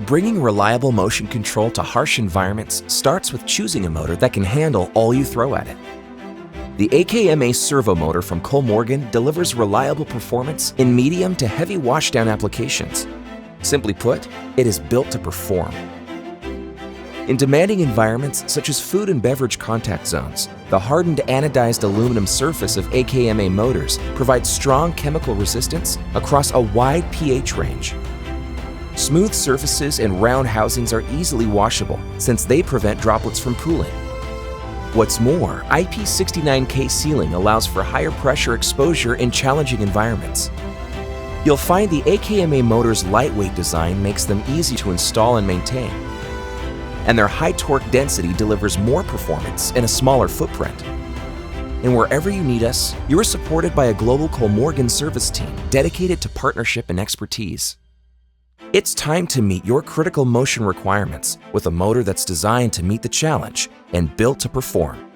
Bringing reliable motion control to harsh environments starts with choosing a motor that can handle all you throw at it. The AKMA Servo Motor from Kollmorgen delivers reliable performance in medium to heavy washdown applications. Simply put, it is built to perform. In demanding environments such as food and beverage contact zones, the hardened anodized aluminum surface of AKMA motors provides strong chemical resistance across a wide pH range. Smooth surfaces and round housings are easily washable since they prevent droplets from pooling. What's more, IP69K sealing allows for higher pressure exposure in challenging environments. You'll find the AKMA motor's lightweight design makes them easy to install and maintain, and their high torque density delivers more performance in a smaller footprint. And wherever you need us, you're supported by a global Kollmorgen service team dedicated to partnership and expertise. It's time to meet your critical motion requirements with a motor that's designed to meet the challenge and built to perform.